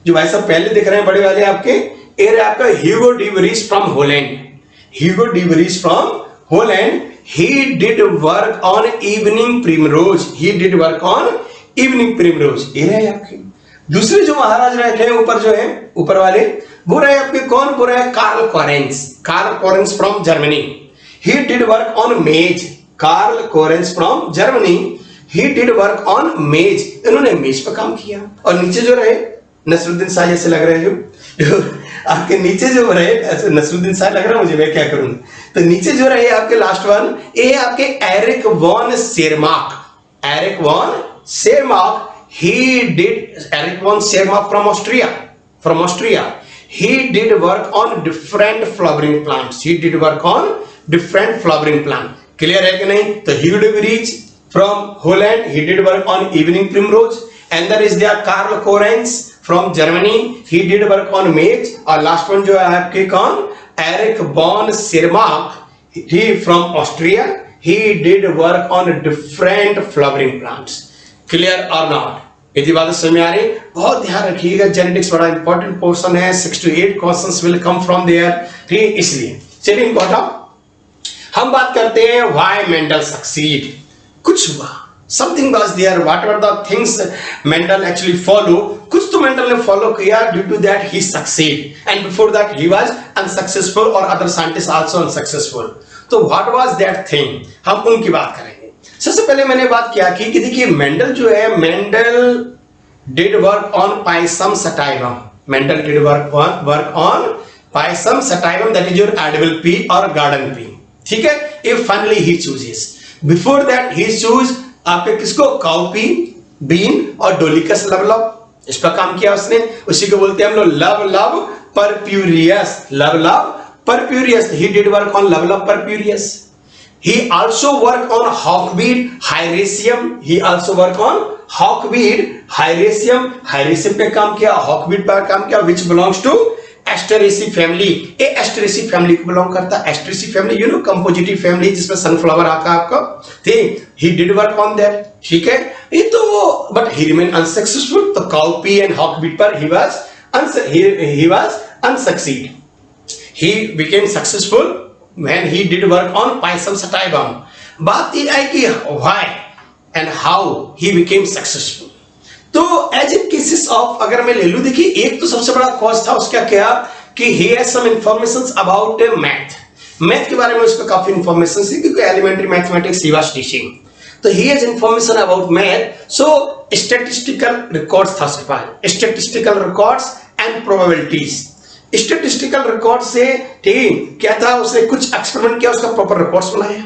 जो भाई साहब पहले दिख रहे हैं बड़े वाले आपके, ये रहे आपका Hugo de worries from Holland. Hugo de worries from Holland, he did work on evening primrose, he did work on evening primrose। ये रहे आपके दूसरे जो महाराज रहे हैं ऊपर जो है ऊपर वाले, वो रहे आपके कौन, वो रहे Karl Correns. Karl Correns from Germany, he did work on maize। Karl Correns from Germany, he did work on maize। इन्होंने मेज पर काम किया। और नीचे जो रहे नसरुद्दीन शाह जैसे लग रहे हैं जो आपके नीचे जो रहे, ऐसे नसरुद्दीन शाह लग रहा है मुझे, मैं क्या करूं। तो नीचे जो रहे आपके लास्ट वन, ये आपके Erich von Tschermak. Erich von Tschermak, he did, Erich von Tschermak from Austria, from Austria, he did work on different flowering plants, he did work on different flowering plant। Clear है कि नहीं। तो Hugo de worries from Holland, he did work on evening primrose, and there is there Karl Korenz from Germany, he did work on maize। और last one जो है आपके कौन, Eric Bon शेरमार्क, he from Austria, he did work on different flowering plants। Clear और not, यदि बात समझ में आ रही, बहुत ध्यान रखिएगा, जेनेटिक्स बड़ा इंपॉर्टेंट पोर्शन है, 6 to 8 questions will come from there, ठीक। इसलिए चलिए इनको हटाओ, हम बात करते हैं व्हाई मेंडल सक्सीड। कुछ हुआ, something was there, what are the things Mendel actually follow, कुछ तो मेंडल ने फॉलो किया, due to that he succeed, and before that he was unsuccessful और अदर साइंटिस्ट आल्सो अनसक्सेसफुल। तो व्हाट वाज दैट थिंग, हम उनकी बात करेंगे। सबसे पहले मैंने बात किया कि देखिए मेंडल जो है, Mendel did work on Pisum sativum, Mendel did work on Pisum sativum, that is your edible P और गार्डन पी, ठीक है। If finally he chooses, before that he choose आपके किसको, काउपी, बीन और डोलिकस लवलव, इस पर काम किया उसने। उसी को बोलते हैं हम लोग love purpureus, love purpureus, he did work on love purpureus. He also worked on hawkweed hyraceum, he also worked on hawkweed hyraceum, hyraceum पे काम किया, hawkweed पर काम किया, which belongs to Asteraceae family. ये एस्टेरेसी फैमिली को belong करता है। Asteraceae family you know compositae family, जिसमें सनफ्लावर आता है आपका, ठीक। He did work on that, ठीक है। ये तो बट ही रिमेन अनसक्सेसफुल। तो काउपी एंड हॉकबीट पर he was unsucceed. He became successful when he did work on Pisum sativum। बात ये है कि why and how he became successful। तो एज इन केसेस ऑफ अगर मैं ले लूं, देखिए एक तो सबसे बड़ा कॉज था उसका क्या, कि he has some information about math के बारे में उसको काफी इंफॉर्मेशन थी, क्योंकि elementary mathematics he was teaching. तो he has information about math, so statistical records था उसके पास, statistical records and probabilities. Statistical record से, ठीक, क्या था, उसने कुछ एक्सपेरिमेंट किया, उसका प्रॉपर रिकॉर्ड्स बनाया।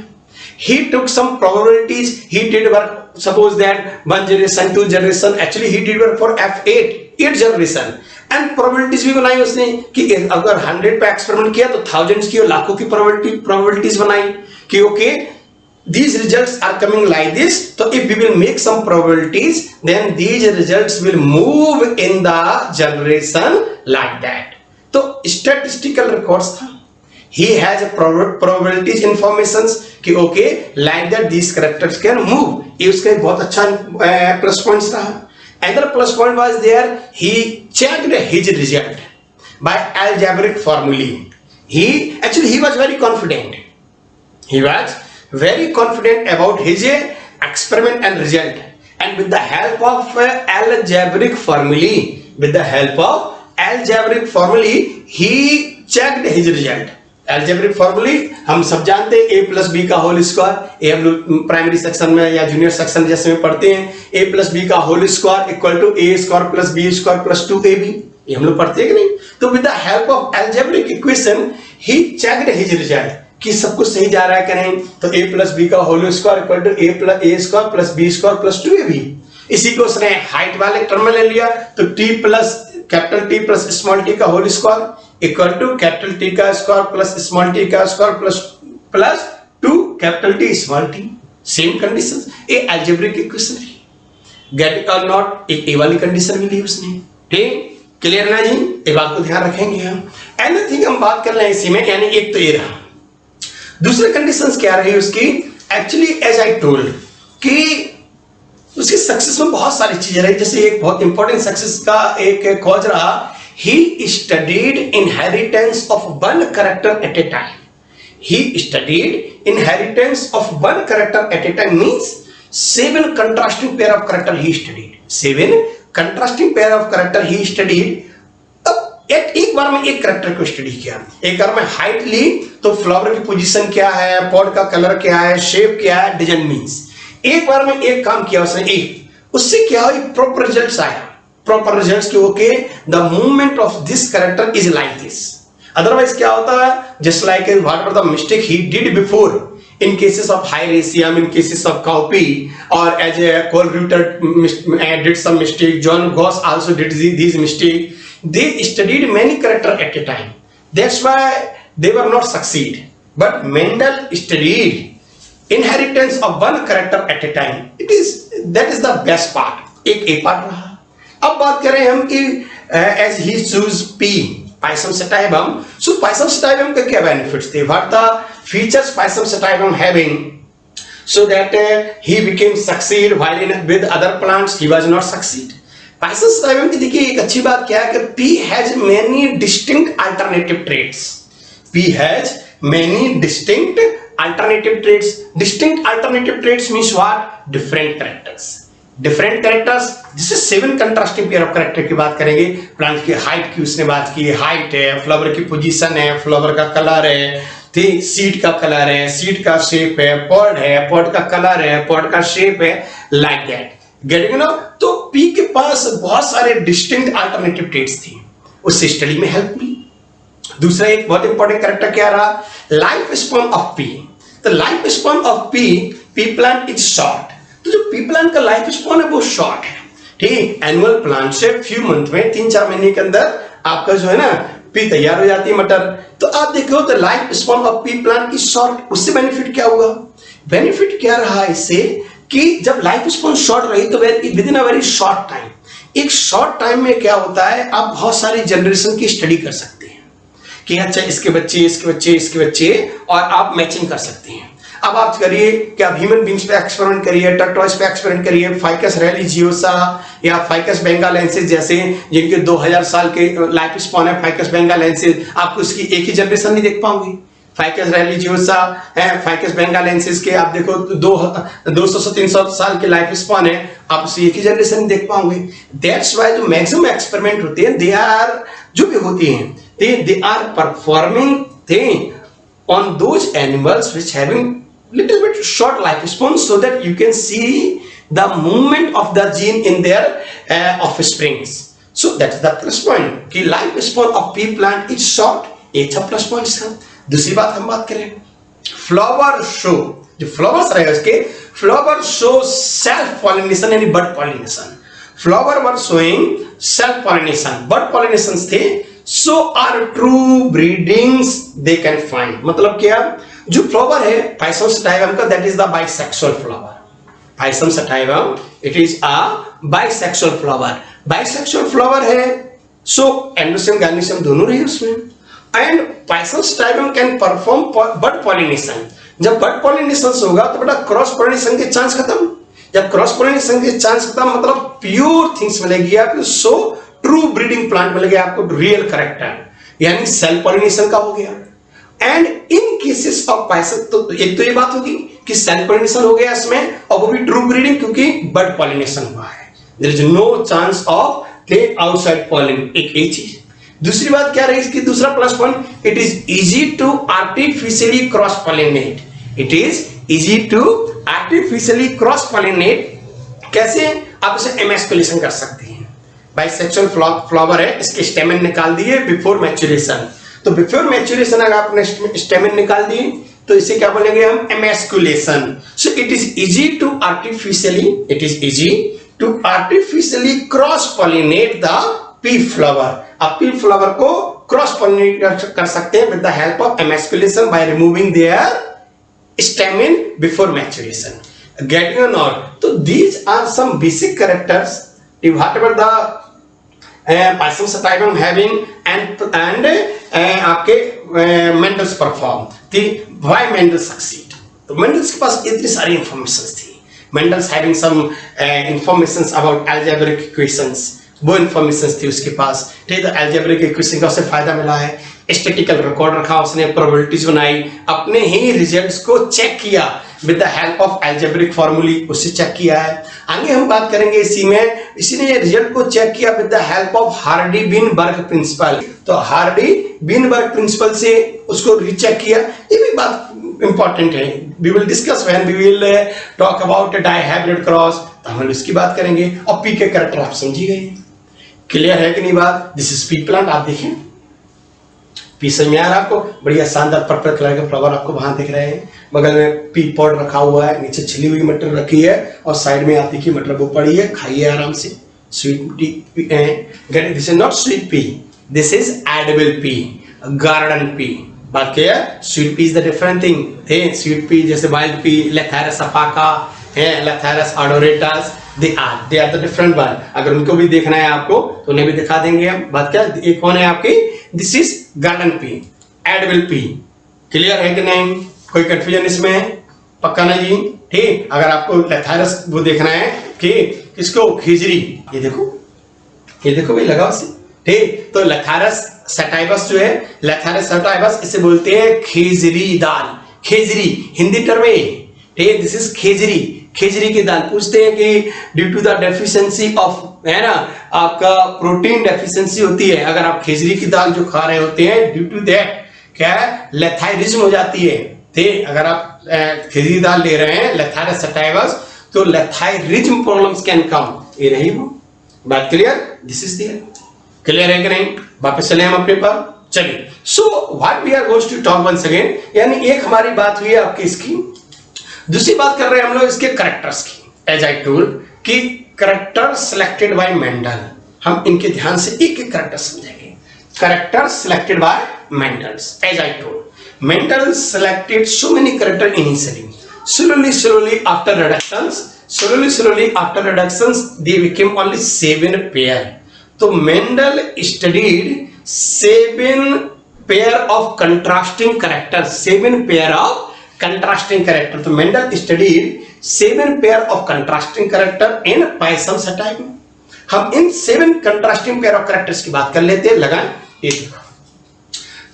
He took some probabilities, he did work, suppose that 1 generation 2 generation, actually he did work for F8 generation, and probabilities भी बनाई उसने कि अगर 100 पे एक्सपेरिमेंट किया तो thousands की और लाखों की probabilities बनाई कि okay these results are coming like this, so if we will make some probabilities then these results will move in the generation like that। तो statistical records था, he has a probabilities informations कि okay like that these characters can move। ये उसका एक बहुत अच्छा plus points रहा। another plus point was there, he checked his result by algebraic formulae। he was very confident, he was very confident about his experiment and result, and with the help of algebraic formulae, with the help of algebraic formulae he checked his result। Algebraic फॉर्मूले हम सब जानते हैं, a plus B का whole square, ये हम लोग primary section में या जूनियर सेक्शन जैसे में पढ़ते हैं, a प्लस बी का whole square equal to a square plus b square plus 2ab, ये हम लोग पढ़ते हैं कि नहीं। तो with the help of algebraic equation he checked his result कि सब कुछ सही जा रहा है कि नहीं। तो a प्लस बी का whole square equal to a square plus b square plus 2ab। इसी को उसने हाइट वाले टर्म में ले लिया, तो t plus capital T plus small t का whole square equal to capital T का स्क्वायर प्लस स्मॉल t का square plus 2 capital T small t। Same condition, ये अलजेब्रिक इक्वेशन है। गेट इट और नॉट, एक ए वाली condition भी ली उसने, ठीक, क्लियर ना जी। ये बात को ध्यान रखेंगे हम। एनीथिंग हम बात कर रहे हैं इसी में, यानी एक तो ये रहा। दूसरे कंडीशंस क्या रही उसकी, एक्चुअली एज आई टोल्ड कि उसकी सक्सेस में बहुत सारी चीजें रही, जैसे एक बहुत इंपॉर्टेंट सक्सेस का एक कॉज रहा, he studied inheritance of one character eight A time. He studied inheritance of one character at a time means 7 contrasting pair of character he studied. 7 contrasting pair of character he studied. अब एक बार में एक character को study किया. एक बार में height ली तो flower की पोजीशन क्या है, पॉट का कलर क्या है, शेप क्या है, डिजाइन मीन्स. एक बार में एक काम किया उसने, उससे क्या हुआ, प्रॉपर रिजल्ट्स आया. प्रॉपर रिजल्ट्स के okay, the movement of this character is like this. Otherwise क्या होता है, just like whatever the mistake he did before, in cases of Hieracium, in cases of copy, or as a Cole Reuter did some mistake, John Goss also did these mistake. They studied many characters at a time. That's why they were not succeed. But Mendel studied inheritance of one character at a time. That is the best part. एक part रहा. अब बात करें हम कि as he choose P. Pisum sativum. So Pisum sativum के क्या benefits थे? What the features Pisum sativum having so that he became succeed while with other plants he was not succeed. Pisum sativum की देखिए एक अच्छी बात क्या है कि P has many distinct alternative traits. P has many distinct alternative traits. Distinct alternative traits means what? Different characters. Different characters, जिससे 7 contrasting pair of character की बात करेंगे. प्लांट की हाइट की उसने बात की, हाइट है, फ्लावर की पोजीशन है, फ्लावर का कलर है, ठीक, सीड का कलर है, सीड का शेप है, पॉड है, पॉड का कलर है, पॉड का शेप है, लाइक दैट. Getting no. तो पी के पास बहुत सारे डिस्टिंक्ट अल्टरनेटिव ट्रेट्स थी, उससे स्टडी में हेल्प मिली. दूसरा एक बहुत इंपॉर्टेंट कैरेक्टर क्या रहा, लाइफ स्पैन ऑफ पी. तो life span of P plant is short. तो जो पी प्लांट का लाइफ स्पैन है वो शॉर्ट है, ठीक. एनुअल प्लांट से फ्यू मंथ में 3-4 महीने के अंदर आपका जो है ना पी तैयार हो जाती है, मटर. तो आप देखो तो life span of P plant की शॉर्ट. उससे बेनिफिट क्या हुआ, बेनिफिट क्या रहा इससे कि जब लाइफ स्पैन शॉर्ट रही तो with in a very short time, एक शॉर्ट टाइम में क्या होता है, आप बहुत सारी जनरेशन की स्टडी कर सकते हैं कि अच्छा इसके बच्चे, इसके बच्चे, इसके बच्चे, और आप मैचिंग कर सकते हैं. अब आप करिए क्या, ह्यूमन बींग्स पे एक्सपेरिमेंट करिए, टर्टॉइस पे एक्सपेरिमेंट करिए, फाइकस रिलीजियोसा या फाइकस बेंगालेंसिस जैसे जिनके 2000 साल के लाइफ स्पैन है, फाइकस बेंगालेंसिस, आपको उसकी एक ही जनरेशन नहीं देख पाओगे. फाइकस रिलीजियोसा है, फाइकस बेंगालेंसिस के आप देखो 200 से 300 साल के लाइफ स्पैन है, आप उसे एक ही जनरेशन नहीं देख पाओगे. दैट्स व्हाई जो मैक्सिमम एक्सपेरिमेंट होते हैं, दे आर जो भी होती हैं, they are performing thing on those animals which having little bit short lifespan so that you can see the movement of the gene in their offsprings. So that's the plus point कि lifespan of pea plant is short. ये अच्छा plus point था. दूसरी बात हम बात करें flower show, जो flowers रहे उसके flower show self pollination यानी bud pollination. Flower were showing self pollination, bud pollinations थे. So are true breedings they can find. मतलब क्या, जो फ्लावर है पाइसम सटाइवम का, that is the bisexual flower. Pisum sativum it is a bisexual flower. Bisexual flower है, so androecium gynoecium दोनों रहे उसमें. And Pisum sativum can perform bud pollination. जब बड पॉलिनेशन होगा तो बेटा क्रॉस पॉलिनेशन के चांस खत्म. जब क्रॉस पॉलिनेशन के चांस खत्म मतलब प्योर थिंग्स मिलेगी आपको, सो ट्रू ब्रीडिंग प्लांट मिलेगा आपको, रियल करेक्टर, यानी सेल्फ पॉलिनेशन का हो गया. And in cases of Pisum, तो एक तो ये बात होगी कि सेल्फ पॉलिनेशन हो गया इसमें, और वो भी ट्रू ब्रीडिंग क्योंकि बड पॉलिनेशन हुआ है. There is no chance of the outside pollen. एक चीज. दूसरी बात क्या रही इसकी, दूसरा plus point, it is easy to artificially cross pollinate. It is easy to artificially cross pollinate. कैसे, आप इसे एमैस्कुलेशन कर सकते हैं. बाइसेक्सुअल फ्लावर है, इसके स्टेमन निकाल दिए बिफोर मैच्योरेशन. तो बिफोर मैच्योरेशन अगर आपने स्टेमन निकाल दिए तो इसे क्या बोलेंगे हम, emasculation. So it is easy to artificially cross pollinate the pea flower. आप पी फ्लावर को क्रॉस पॉलिनेट कर सकते हैं with the help of emasculation by removing their stamen before maturation. Getting or not? तो these are some basic characters whatever the Pisum sativum having and आपके Mendel's perform. Why Mendel succeed? तो Mendel's के पास इतनी सारी information थी. Mendel's having some informations about algebraic equations, वो informations थी उसके पास, ठीक है। तो अलजेब्रिक इक्वेशन का उसे फायदा मिला है, स्टैटिस्टिकल रिकॉर्ड रखा उसने, प्रोबेबिलिटीज बनाई, अपने ही रिजल्ट्स को चेक किया with the help of algebraic formulae, उससे चेक किया है। आगे हम बात करेंगे इसी में, इसी ने रिजल्ट को चेक किया with the help of Hardy Weinberg principle. तो हार्डी-विनबर्ग प्रिंसिपल से उसको रीचेक किया, ये भी बात इंपॉर्टेंट है। We will discuss when we will talk about dihybrid cross, तो हम इसकी बात करेंगे। और पी के कैरेक्टर आप समझी गए, क्लियर है कि नहीं बात? दिस इज पी प्लांट, आप देखिए पी समझ में आ रहा है आपको, बढ़िया शानदार पर्पल कलर के फ्लावर आपको वहां दिख रहे हैं, बगल में पी पॉट रखा हुआ है, नीचे छिली हुई मटर रखी है, और साइड में आप देखिए मटर वो पड़ी है, खाइए आराम से। Sweet pea, this is not sweet pea, this is edible pea, garden pea. बात क्या है, sweet pea is the different thing है। स्वीट पी जैसे वाइल्ड पी, लेथारस अफाका है, Lathyrus odoratus, they are the different one. अगर उनको भी देखना है आपको तो उन्हें भी दिखा देंगे हम। बात क्या, एक कौन है आपकी, this is garden pea, edible P, clear है कि नहीं? कोई कंफ्यूजन इसमें? पक्का ना जी, ठीक। अगर आपको लेथारस वो देखना है कि किसको, खिजरी, ये देखो भाई लगा उसे, ठीक। तो लेथारस सटाइवस जो है, लेथारस सटाइवस, इसे बोलते हैं खिजरी दाल, खिजरी हिंदी टर्म है, ठीक। दिस इज खिजरी, खिजरी की दाल। पूछते हैं कि due to the deficiency of, है ना, आपका प्रोटीन डेफिशिएंसी होती है अगर आप खिजरी की दाल जो खा रहे होते हैं, ड्यू टू दैट क्या है, लेथाइरिज्म हो जाती है, ठीक। अगर आप खिजरी दाल ले रहे हैं, लेथारस सटाइवस, तो लेथाइरिज्म प्रॉब्लम्स कैन कम, ये रही वो बात, clear? This is there, clear है कि नहीं? वापस चले हम अपने पर, चलिए। So what we are going to talk once again, यानी एक हमारी बात हुई है आपकी इसकी, दूसरी बात कर रहे हैं हम लोग इसके करेक्टर्स की। एज आई टोल्ड कि करेक्टर सिलेक्टेड बाय मेंडल, हम इनके ध्यान से एक एक करेक्टर समझेंगे। Character selected by Mendel's, as I told, Mendel selected so many character initially, slowly after reductions they became only 7 pair. तो Mendel studied 7 pair of contrasting characters, 7 pair of contrasting character। तो Mendel studied 7 pair of contrasting character in Poisson sativa। हम इन 7 contrasting pair of characters की बात कर लेते हैं, लगाएं ये देखो।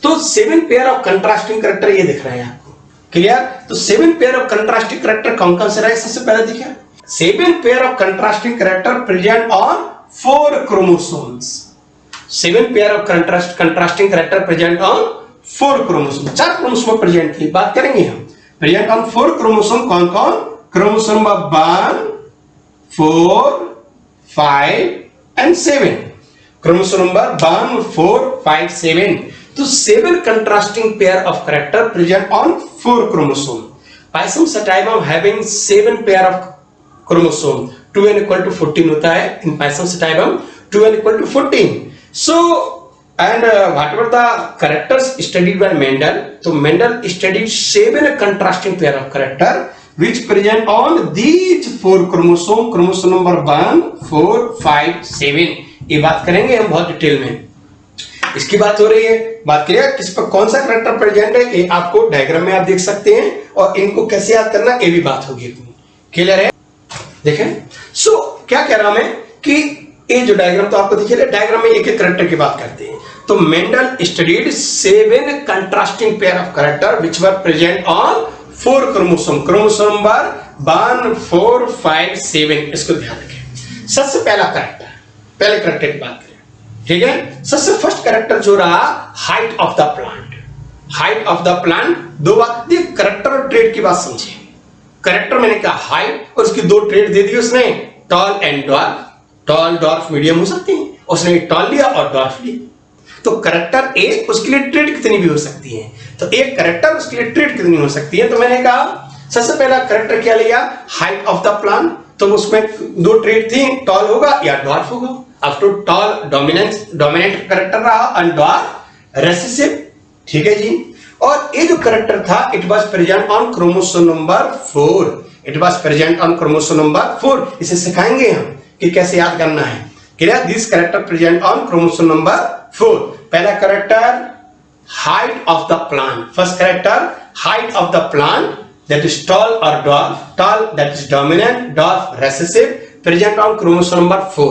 तो 7 पेयर ऑफ कंट्रास्टिंग कैरेक्टर ये दिख रहे हैं आपको, क्लियर? तो 7 पेयर ऑफ कंट्रास्टिंग कैरेक्टर कौन कौन से रहे, सबसे पहले देखिए 7 pair of contrasting character present on 4 chromosomes. 7 pair of contrasting character present on 4 chromosome, 4 chromosome present थी, बात करेंगे हम। प्रेजेंट ऑन 4 क्रोमोसोम, कौन कौन? Chromosome 1, 4, 5 and 7। Chromosome number 1, 4, 5, 7। तो 7 contrasting pair of character present on 4 chromosome. Poisson sativa having 7 pair of chromosome, 2n equal to 14 होता है in Poisson sativa, 2n equal to 14. So and whatever the characters studied by Mendel, so Mendel studied 7 contrasting pair of character which present on these 4 chromosome, chromosome number 1, 4, 5, 7। ये बात करेंगे हम बहुत detail में, इसकी बात हो रही है। बात करिए किस पर कौन सा करेक्टर प्रेजेंट है, ये आपको डायग्राम में आप देख सकते हैं, और इनको कैसे याद करना ये भी बात होगी, क्लियर है? देखें, सो क्या कह रहा हूं मैं कि ये जो डायग्राम तो आपको दिखे, डायग्राम में एक एक करेक्टर की बात करते हैं। तो Mendel studied 7 contrasting pair of character which were present on 4 chromosome, chromosome number 1, 4, 5, 7। इसको ध्यान रखें। सबसे पहला करेक्टर, पहले करेक्टर की बात करें, ठीक है। सबसे फर्स्ट कैरेक्टर जो रहा, height of the plant. Height of the plant, दो बात, कैरेक्टर और ट्रेड की बात समझिए। कैरेक्टर मैंने कहा हाइट, और उसकी 2 ट्रेड दे दी उसने, tall and dwarf. Tall, dwarf, medium हो सकती है, उसने टॉल लिया और डॉर्फ लिया। तो कैरेक्टर एक, उसके लिए ट्रेड कितनी भी हो सकती है, तो एक कैरेक्टर उसके लिए ट्रेड कितनी हो सकती है। तो मैंने कहा सबसे पहला कैरेक्टर क्या लिया, हाइट ऑफ द प्लांट। तो उसमें 2 ट्रेड थी, टॉल होगा या डॉर्फ होगा। अब तो टॉल डोमिनेंट कैरेक्टर रहा, एंड डॉर्फ रेसेसिव, ठीक है जी। और ये जो कैरेक्टर था, it was present on chromosome number 4। It was present on chromosome number 4। इसे सिखाएंगे हम कि कैसे याद करना है, clear? This character present on chromosome number 4। पहला character height of the plant, first character height of the plant, that is tall or dwarf, tall that is dominant, dwarf recessive, present on chromosome number 4.